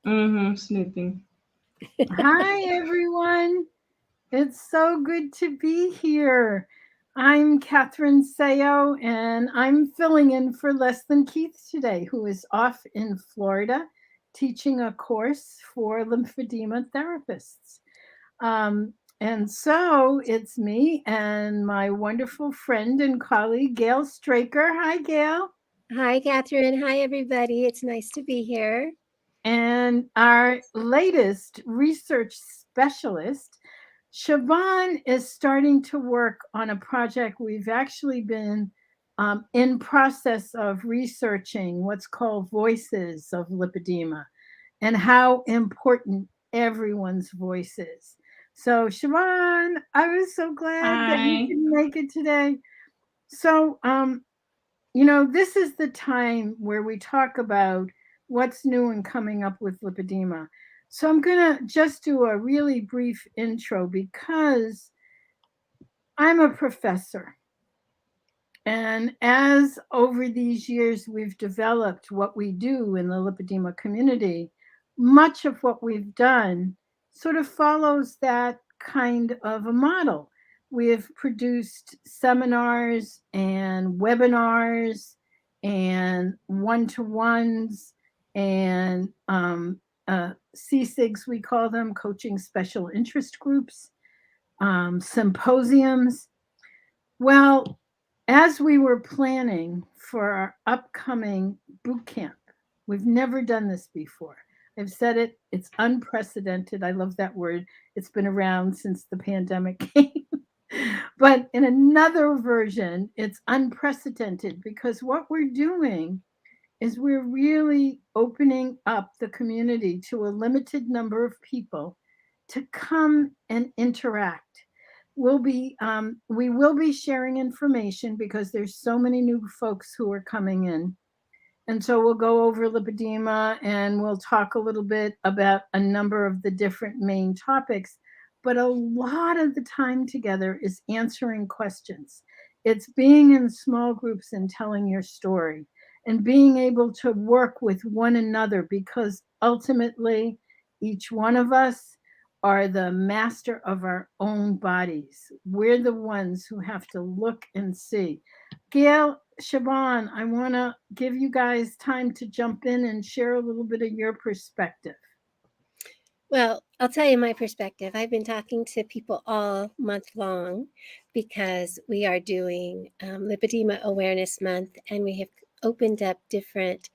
Snooping. Hi, everyone. It's so good to be here. I'm Catherine Sayo, and I'm filling in for Leslyn Keith today, who is off in Florida teaching a course for lymphedema therapists. And so it's me and my wonderful friend and colleague, Gail Straker. Hi, Gail. Hi, Catherine. Hi, everybody. It's nice to be here. And our latest research specialist, Siobhan, is starting to work on a project we've actually been in process of researching what's called voices of lipedema and how important everyone's voice is. So, Siobhan, I was so glad that you Hi. could make it today. So, this is the time where we talk about what's new and coming up with lipedema. So I'm going to just do a really brief intro because I'm a professor. And as over these years we've developed what we do in the lipedema community, much of what we've done sort of follows that kind of a model. We have produced seminars and webinars and one-to-ones and CSIGs, we call them, coaching special interest groups, symposiums. Well, as we were planning for our upcoming boot camp, we've never done this before. I've said it, it's unprecedented. I love that word. It's been around since the pandemic came. But in another version, it's unprecedented because what we're doing is we're really opening up the community to a limited number of people to come and interact. We will be sharing information because there's so many new folks who are coming in, and so we'll go over lipedema and we'll talk a little bit about a number of the different main topics. But a lot of the time together is answering questions. It's being in small groups and telling your story and being able to work with one another because ultimately each one of us are the master of our own bodies. We're the ones who have to look and see. Gail, Siobhan, I want to give you guys time to jump in and share a little bit of your perspective. Well, I'll tell you my perspective. I've been talking to people all month long because we are doing Lipedema Awareness Month, and we have opened up different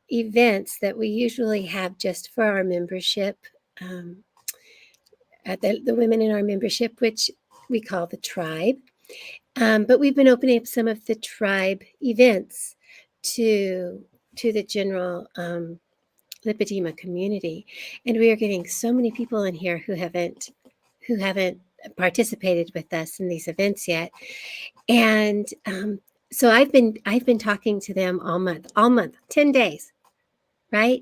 events that we usually have just for our membership, um, the women in our membership, which we call the tribe. But we've been opening up some of the tribe events to the general lipedema community, and we are getting so many people in here who haven't participated with us in these events yet, and so I've been talking to them all month, 10 days, right?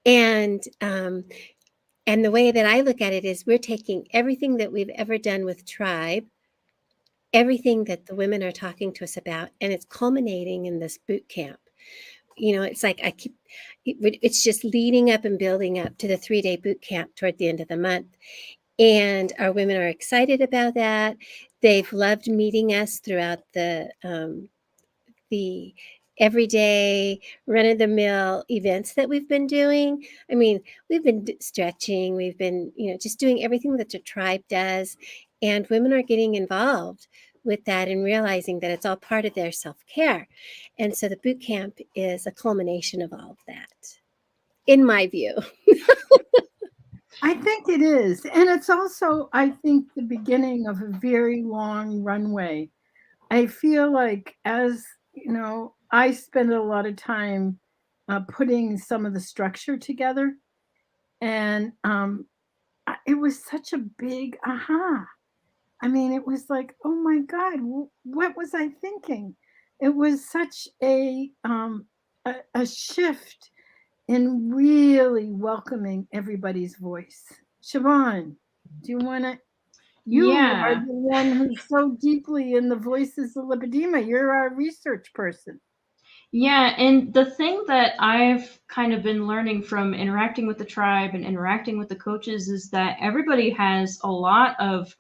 And and the way that I look at it is we're taking everything that we've ever done with tribe, everything that the women are talking to us about, and it's culminating in this boot camp. It's like it's just leading up and building up to the 3-day boot camp toward the end of the month. And our women are excited about that. They've loved meeting us throughout the everyday run-of-the-mill events that we've been doing. I mean, we've been stretching, we've been, just doing everything that the tribe does, and women are getting involved with that and realizing that it's all part of their self-care. And so the boot camp is a culmination of all of that, in my view. I think it is. And it's also, I think, the beginning of a very long runway. I feel like, as I spend a lot of time putting some of the structure together. And it was such a big aha. I mean, it was like, oh my God, what was I thinking? It was such a shift in really welcoming everybody's voice. Siobhan, do you want to? You are Yeah. the one who's so deeply in the voices of lipedema. You're our research person. Yeah, and the thing that I've kind of been learning from interacting with the tribe and interacting with the coaches is that everybody has a lot of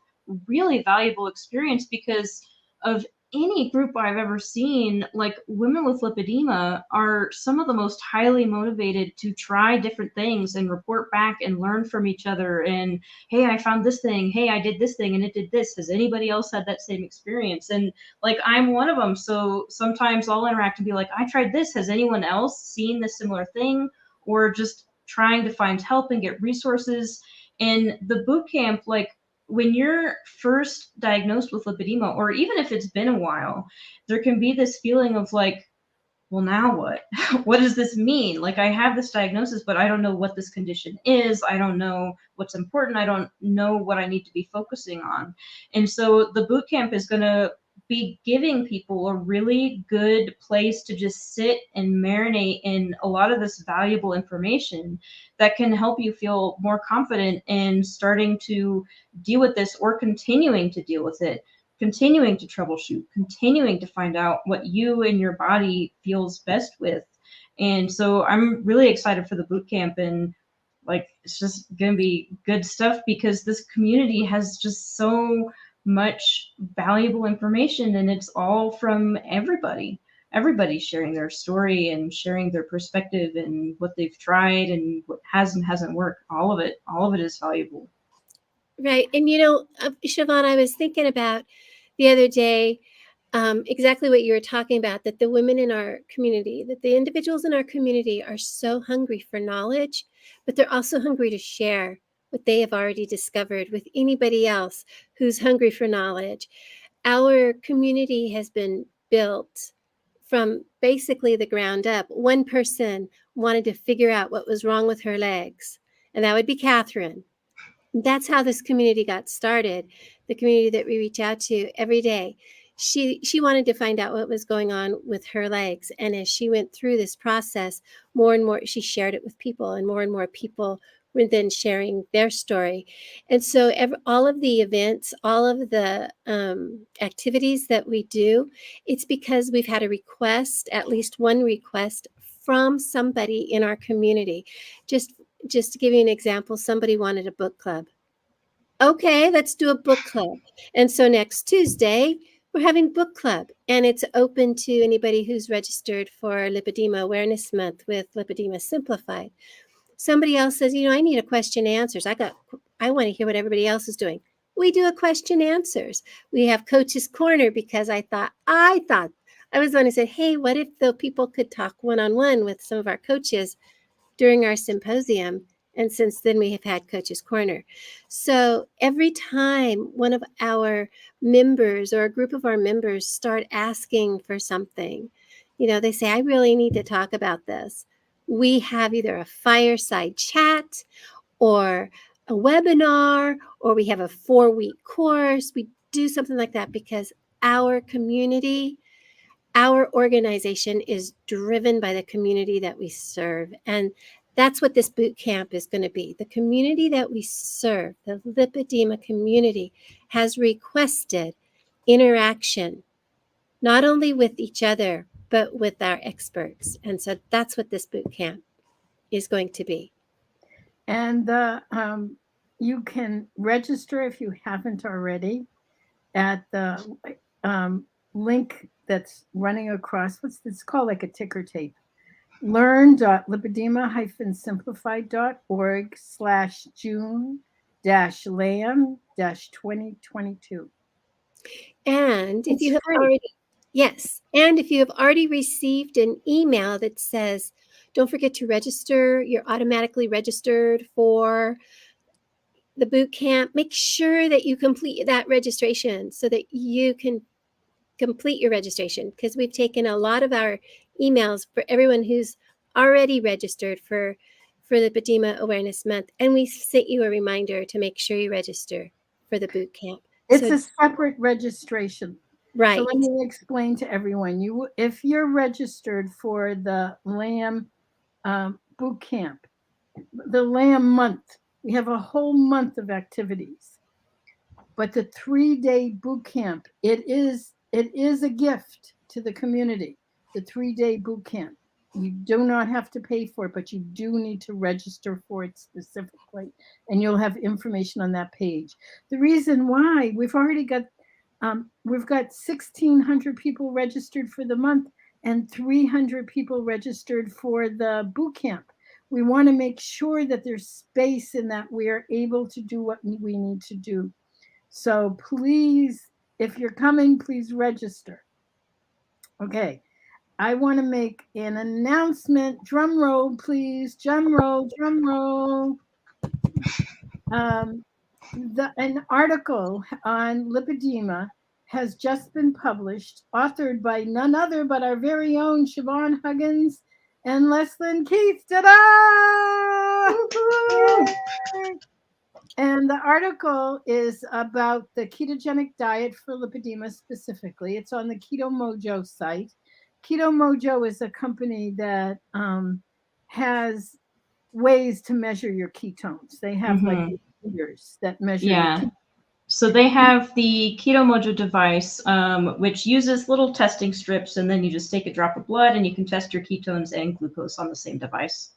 really valuable experience because of any group I've ever seen. Like, women with lipedema are some of the most highly motivated to try different things and report back and learn from each other. And hey, I found this thing. Hey, I did this thing and it did this. Has anybody else had that same experience? And like, I'm one of them. So sometimes I'll interact and be like, I tried this. Has anyone else seen this similar thing? Or just trying to find help and get resources. And the boot camp, like, when you're first diagnosed with lipedema, or even if it's been a while, there can be this feeling of like, well, now what? What does this mean? Like, I have this diagnosis, but I don't know what this condition is. I don't know what's important. I don't know what I need to be focusing on. And so the boot camp is going to be giving people a really good place to just sit and marinate in a lot of this valuable information that can help you feel more confident in starting to deal with this or continuing to deal with it, continuing to troubleshoot, continuing to find out what you and your body feels best with. And so I'm really excited for the boot camp, and like, it's just going to be good stuff because this community has just so much valuable information, and it's all from everybody. Everybody's sharing their story and sharing their perspective and what they've tried and what has and hasn't worked. All of it is valuable. Right. And, Siobhan, I was thinking about the other day exactly what you were talking about, that the women in our community, that the individuals in our community are so hungry for knowledge, but they're also hungry to share what they have already discovered with anybody else who's hungry for knowledge. Our community has been built from basically the ground up. One person wanted to figure out what was wrong with her legs, and that would be Catherine. That's how this community got started, the community that we reach out to every day. She wanted to find out what was going on with her legs, and as she went through this process, more and more she shared it with people, and more people were then sharing their story. And so all of the events, all of the activities that we do, it's because we've had a request, at least one request from somebody in our community. Just to give you an example, somebody wanted a book club. Okay, let's do a book club. And so next Tuesday, we're having book club, and it's open to anybody who's registered for Lipedema Awareness Month with Lipedema Simplified. Somebody else says, I need a question answers. I want to hear what everybody else is doing. We do a question answers. We have Coach's Corner because I thought I was the one who said, hey, what if the people could talk one-on-one with some of our coaches during our symposium? And since then, we have had Coach's Corner. So every time one of our members or a group of our members start asking for something, they say, I really need to talk about this. We have either a fireside chat or a webinar, or we have a 4-week course. We do something like that because our community, our organization is driven by the community that we serve. And that's what this boot camp is going to be. The community that we serve, the lipedema community, has requested interaction, not only with each other, but with our experts. And so that's what this boot camp is going to be. And you can register if you haven't already at the link that's running across. What's this called? Like a ticker tape. learn.lipedema-simplified.org/June-lamb-2022. And if It's you have free. already, yes, and if you have already received an email that says, don't forget to register, you're automatically registered for the boot camp, make sure that you complete that registration so that you can complete your registration, because we've taken a lot of our emails for everyone who's already registered for the Lipedema Awareness Month, and we sent you a reminder to make sure you register for the boot camp. It's a separate registration. Right. So let me explain to everyone. If you're registered for the LAM boot camp, the LAM month, we have a whole month of activities. But the 3-day boot camp, it is a gift to the community. the 3-day boot camp. You do not have to pay for it, but you do need to register for it specifically, and you'll have information on that page. The reason why we've got 1,600 people registered for the month and 300 people registered for the boot camp. We want to make sure that there's space and that we are able to do what we need to do. So please, if you're coming, please register. Okay. I want to make an announcement. Drum roll, please. Drum roll, drum roll. An article on lipedema has just been published, authored by none other but our very own Siobhan Huggins and Leslyn Keith. Ta-da! And the article is about the ketogenic diet for lipedema specifically. It's on the Keto Mojo site. Keto Mojo is a company that has ways to measure your ketones. They have like computers that measure your ketones. So they have the Keto Mojo device, which uses little testing strips, and then you just take a drop of blood and you can test your ketones and glucose on the same device.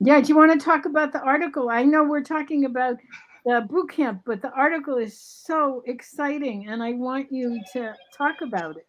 Yeah, do you want to talk about the article? I know we're talking about the boot camp, but the article is so exciting, and I want you to talk about it.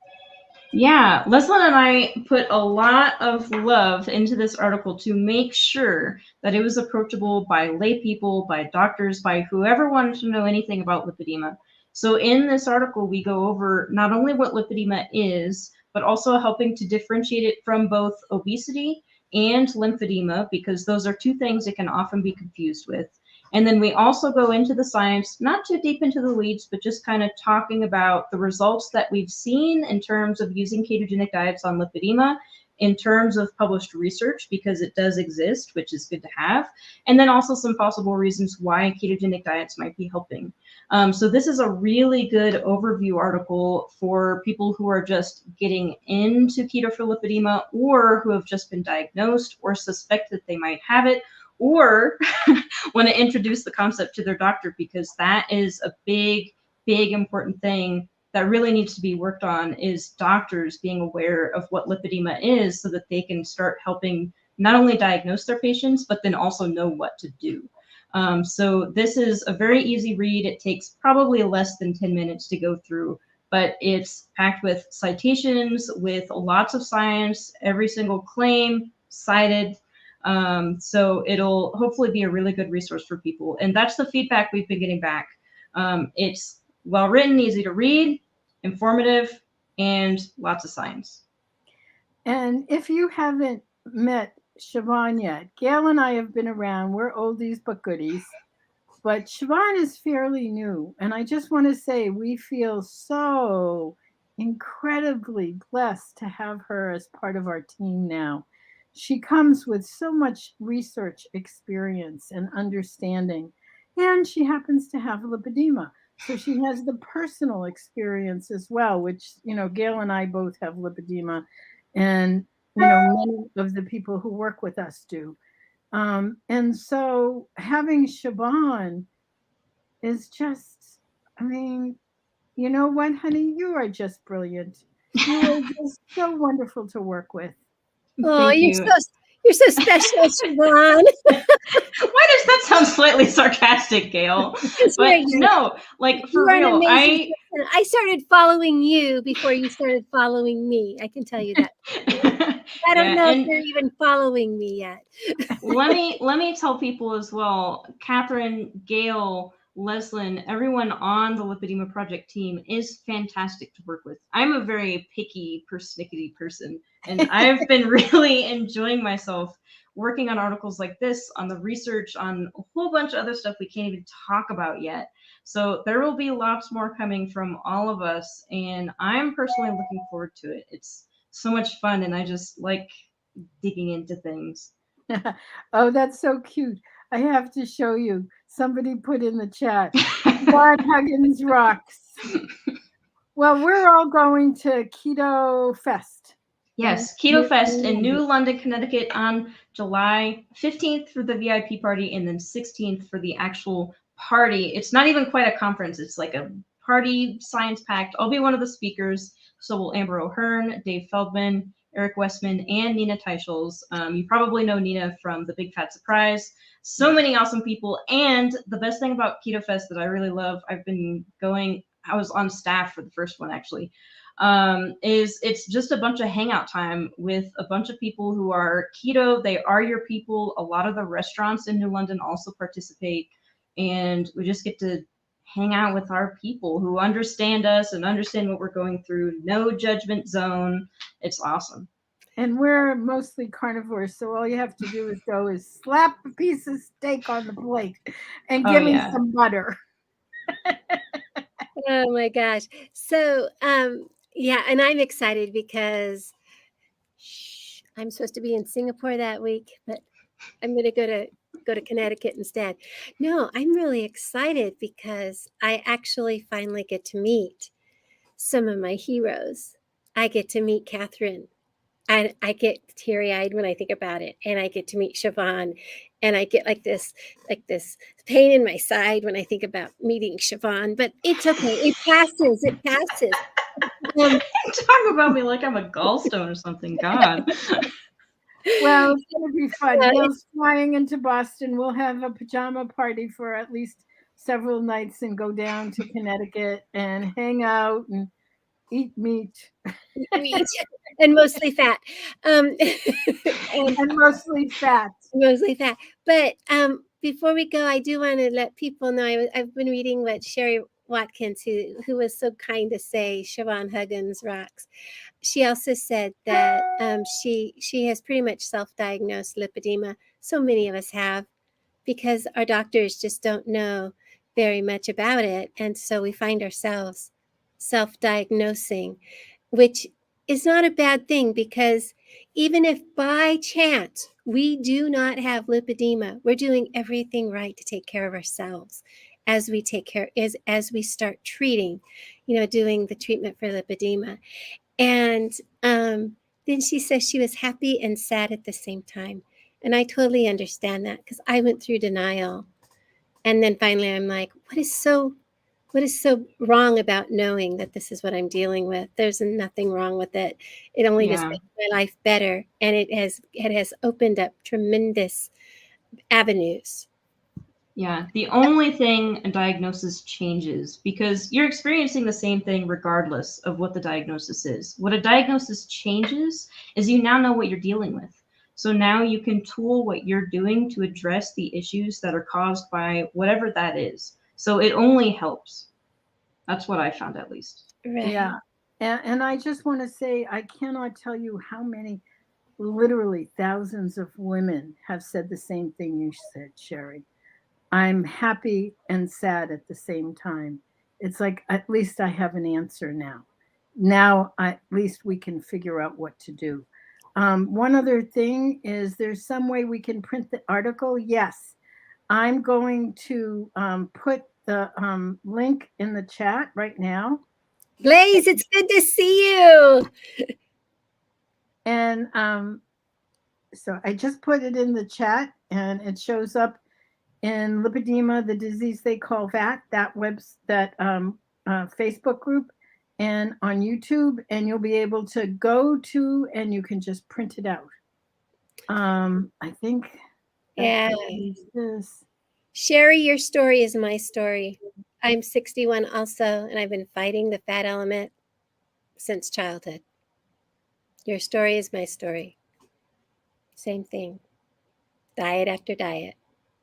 Yeah, Leslyn and I put a lot of love into this article to make sure that it was approachable by lay people, by doctors, by whoever wanted to know anything about lipedema. So in this article, we go over not only what lipedema is, but also helping to differentiate it from both obesity and lymphedema, because those are two things it can often be confused with. And then we also go into the science, not too deep into the weeds, but just kind of talking about the results that we've seen in terms of using ketogenic diets on lipedema, in terms of published research, because it does exist, which is good to have. And then also some possible reasons why ketogenic diets might be helping. So this is a really good overview article for people who are just getting into keto for lipedema, or who have just been diagnosed or suspect that they might have it, or want to introduce the concept to their doctor, because that is a big, big important thing that really needs to be worked on, is doctors being aware of what lipedema is so that they can start helping not only diagnose their patients, but then also know what to do. So this is a very easy read. It takes probably less than 10 minutes to go through, but it's packed with citations, with lots of science, every single claim cited. So it'll hopefully be a really good resource for people. And that's the feedback we've been getting back. It's well written, easy to read, informative, and lots of science. And if you haven't met Siobhan yet, Gail and I have been around. We're oldies but goodies. But Siobhan is fairly new. And I just want to say we feel so incredibly blessed to have her as part of our team now. She comes with so much research experience and understanding, and she happens to have lipedema. So she has the personal experience as well, which, Gail and I both have lipedema, and, many of the people who work with us do. And so having Siobhan is just, you know what, honey, you are just brilliant. You are just so wonderful to work with. Oh, you're so special, Siobhan. Why does that sound slightly sarcastic, Gail? But no, like for real, I started following you before you started following me. I can tell you that. I don't know if you're even following me yet. let me tell people as well. Catherine, Gail, Leslyn, everyone on the Lipedema Project team is fantastic to work with. I'm a very picky, persnickety person, and I've been really enjoying myself working on articles like this, on the research, on a whole bunch of other stuff we can't even talk about yet. So there will be lots more coming from all of us, and I'm personally looking forward to it. It's so much fun, and I just like digging into things. Oh, that's so cute. I have to show you. Somebody put in the chat, Siobhan Huggins rocks. Well, we're all going to Keto Fest. Yes, Keto Fest in New London, Connecticut on July 15th for the VIP party, and then 16th for the actual party. It's not even quite a conference. It's like a party, science-packed. I'll be one of the speakers. So will Amber O'Hearn, Dave Feldman, Eric Westman, and Nina Teichels. You probably know Nina from The Big Fat Surprise. So many awesome people. And the best thing about Keto Fest that I really love, I was on staff for the first one actually, is it's just a bunch of hangout time with a bunch of people who are keto. They are your people. A lot of the restaurants in New London also participate, and we just get to hang out with our people who understand us and understand what we're going through. No judgment zone. It's awesome. And we're mostly carnivores, so all you have to do is slap a piece of steak on the plate and give me some butter. Oh my gosh. So, yeah, and I'm excited because I'm supposed to be in Singapore that week, but I'm going to go to Connecticut instead. No, I'm really excited because I actually finally get to meet some of my heroes. I get to meet Catherine. And I get teary-eyed when I think about it. And I get to meet Siobhan. And I get like this pain in my side when I think about meeting Siobhan. But it's okay. It passes. It passes. Talk about me like I'm a gallstone or something. God. Well, it's going to be fun. Gail's flying into Boston. We'll have a pajama party for at least several nights and go down to Connecticut and hang out and eat meat. And mostly fat. And mostly fat. Mostly fat. But before we go, I do want to let people know I've been reading what Sherry Watkins, who was so kind to say Siobhan Huggins rocks. She also said that she has pretty much self-diagnosed lipedema. So many of us have, because our doctors just don't know very much about it. And so we find ourselves self-diagnosing, which is not a bad thing, because even if by chance we do not have lipedema, we're doing everything right to take care of ourselves as we as we start treating, doing the treatment for lipedema. And then she says she was happy and sad at the same time. And I totally understand that, because I went through denial. And then finally I'm like, what is so wrong about knowing that this is what I'm dealing with? There's nothing wrong with it. It only just makes my life better. And it has opened up tremendous avenues. Yeah, the only thing a diagnosis changes, because you're experiencing the same thing regardless of what the diagnosis is. What a diagnosis changes is you now know what you're dealing with. So now you can tool what you're doing to address the issues that are caused by whatever that is. So it only helps. That's what I found, at least. Right. Yeah. And I just want to say, I cannot tell you how many, literally thousands of women have said the same thing you said, Sherry. I'm happy and sad at the same time. It's like, at least I have an answer now. Now, at least we can figure out what to do. One other thing is, there's some way we can print the article. Yes, I'm going to put the link in the chat right now. Blaze, it's good to see you. And so I just put it in the chat, and it shows up in Lipedema, the disease they call fat, that Facebook group, and on YouTube, and you'll be able to go to, and you can just print it out. I think. Yeah. This. Sherry, your story is my story. I'm 61 also, and I've been fighting the fat element since childhood. Your story is my story. Same thing. Diet after diet.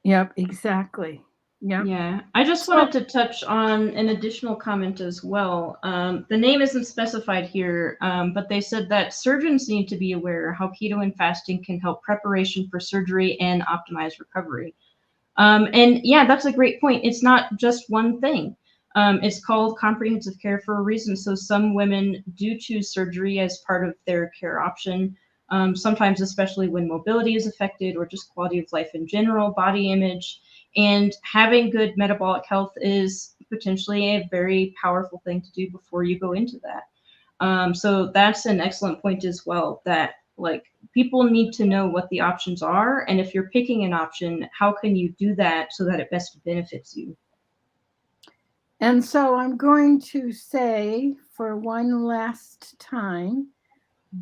Yep, exactly. Yep. Yeah, I just wanted to touch on an additional comment as well. The name isn't specified here, but they said that surgeons need to be aware how keto and fasting can help preparation for surgery and optimize recovery. And yeah, that's a great point. It's not just one thing. It's called comprehensive care for a reason. So some women do choose surgery as part of their care option. Sometimes, especially when mobility is affected or just quality of life in general, body image. And having good metabolic health is potentially a very powerful thing to do before you go into that. So that's an excellent point as well, that like people need to know what the options are. And if you're picking an option, how can you do that so that it best benefits you? And so I'm going to say for one last time,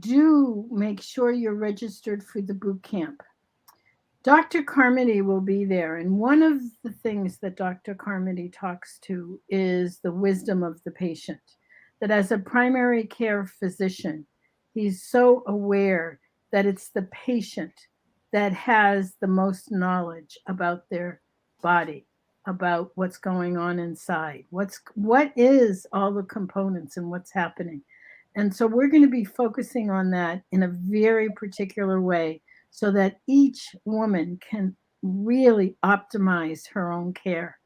do make sure you're registered for the boot camp. Dr. Carmody will be there. And one of the things that Dr. Carmody talks to is the wisdom of the patient. That as a primary care physician, he's so aware that it's the patient that has the most knowledge about their body, about what's going on inside, what is all the components and what's happening. And so we're going to be focusing on that in a very particular way so that each woman can really optimize her own care.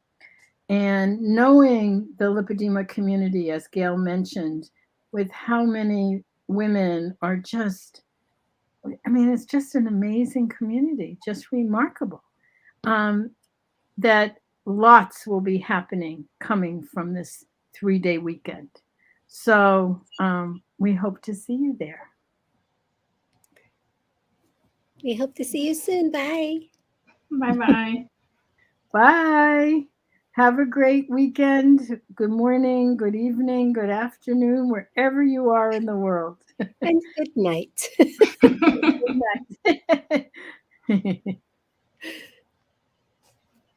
And knowing the lipedema community, as Gail mentioned, with how many women are just, I mean, it's just an amazing community, just remarkable. That lots will be happening coming from this 3-day weekend. So we hope to see you there. We hope to see you soon. Bye. Bye-bye. Bye. Have a great weekend. Good morning, good evening, good afternoon, wherever you are in the world. And good night. Good night.